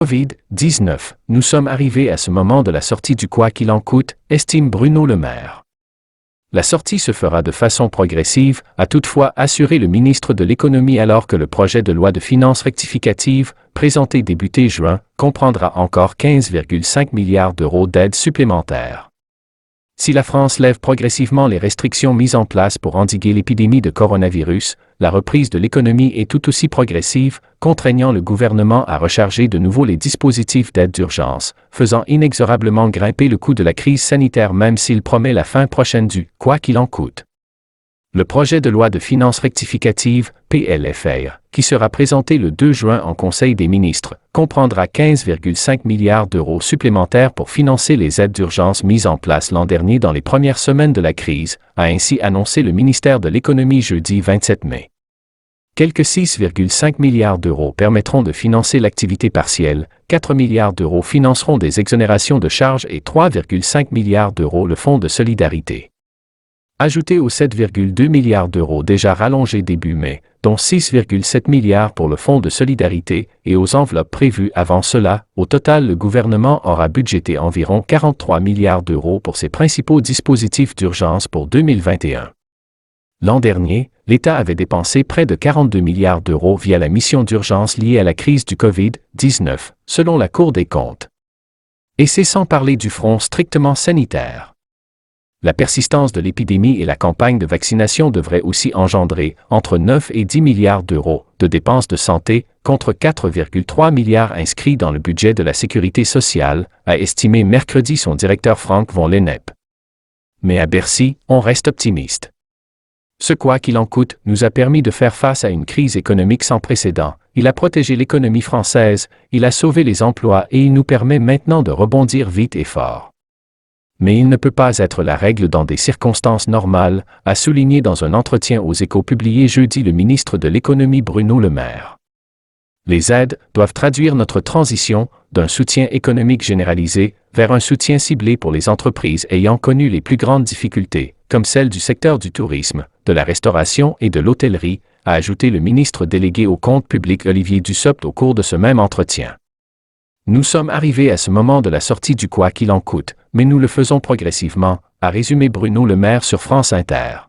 COVID-19, nous sommes arrivés à ce moment de la sortie du quoi qu'il en coûte, estime Bruno Le Maire. La sortie se fera de façon progressive, a toutefois assuré le ministre de l'Économie alors que le projet de loi de finances rectificative, présenté début juin, comprendra encore 15,5 milliards d'euros d'aides supplémentaires. Si la France lève progressivement les restrictions mises en place pour endiguer l'épidémie de coronavirus, la reprise de l'économie est tout aussi progressive, contraignant le gouvernement à recharger de nouveau les dispositifs d'aide d'urgence, faisant inexorablement grimper le coût de la crise sanitaire même s'il promet la fin prochaine du « quoi qu'il en coûte ». Le projet de loi de finances rectificative, PLFR, qui sera présenté le 2 juin en Conseil des ministres, comprendra 15,5 milliards d'euros supplémentaires pour financer les aides d'urgence mises en place l'an dernier dans les premières semaines de la crise, a ainsi annoncé le ministère de l'Économie jeudi 27 mai. Quelques 6,5 milliards d'euros permettront de financer l'activité partielle, 4 milliards d'euros financeront des exonérations de charges et 3,5 milliards d'euros le fonds de solidarité. Ajouté aux 7,2 milliards d'euros déjà rallongés début mai, dont 6,7 milliards pour le fonds de solidarité, et aux enveloppes prévues avant cela, au total le gouvernement aura budgété environ 43 milliards d'euros pour ses principaux dispositifs d'urgence pour 2021. L'an dernier, l'État avait dépensé près de 42 milliards d'euros via la mission d'urgence liée à la crise du COVID-19, selon la Cour des comptes. Et c'est sans parler du front strictement sanitaire. La persistance de l'épidémie et la campagne de vaccination devraient aussi engendrer entre 9 et 10 milliards d'euros de dépenses de santé, contre 4,3 milliards inscrits dans le budget de la Sécurité sociale, a estimé mercredi son directeur Franck von Lennep. Mais à Bercy, on reste optimiste. Ce quoi qu'il en coûte nous a permis de faire face à une crise économique sans précédent, il a protégé l'économie française, il a sauvé les emplois et il nous permet maintenant de rebondir vite et fort. Mais il ne peut pas être la règle dans des circonstances normales, a souligné dans un entretien aux Échos publié jeudi le ministre de l'Économie Bruno Le Maire. Les aides doivent traduire notre transition d'un soutien économique généralisé vers un soutien ciblé pour les entreprises ayant connu les plus grandes difficultés, comme celle du secteur du tourisme, de la restauration et de l'hôtellerie, a ajouté le ministre délégué au compte public Olivier Dussopt au cours de ce même entretien. Nous sommes arrivés à ce moment de la sortie du quoi qu'il en coûte, mais nous le faisons progressivement, a résumé Bruno Le Maire sur France Inter.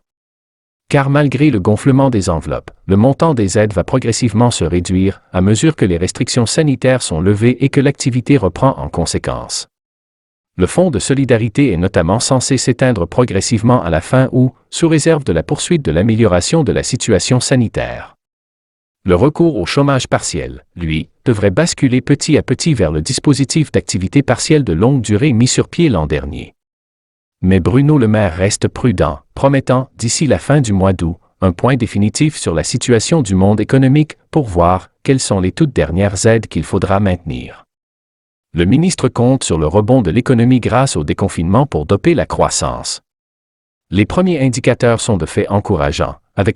Car malgré le gonflement des enveloppes, le montant des aides va progressivement se réduire à mesure que les restrictions sanitaires sont levées et que l'activité reprend en conséquence. Le fonds de solidarité est notamment censé s'éteindre progressivement à la fin août, sous réserve de la poursuite de l'amélioration de la situation sanitaire. Le recours au chômage partiel, lui, devrait basculer petit à petit vers le dispositif d'activité partielle de longue durée mis sur pied l'an dernier. Mais Bruno Le Maire reste prudent, promettant, d'ici la fin du mois d'août, un point définitif sur la situation du monde économique pour voir quelles sont les toutes dernières aides qu'il faudra maintenir. Le ministre compte sur le rebond de l'économie grâce au déconfinement pour doper la croissance. Les premiers indicateurs sont de fait encourageants,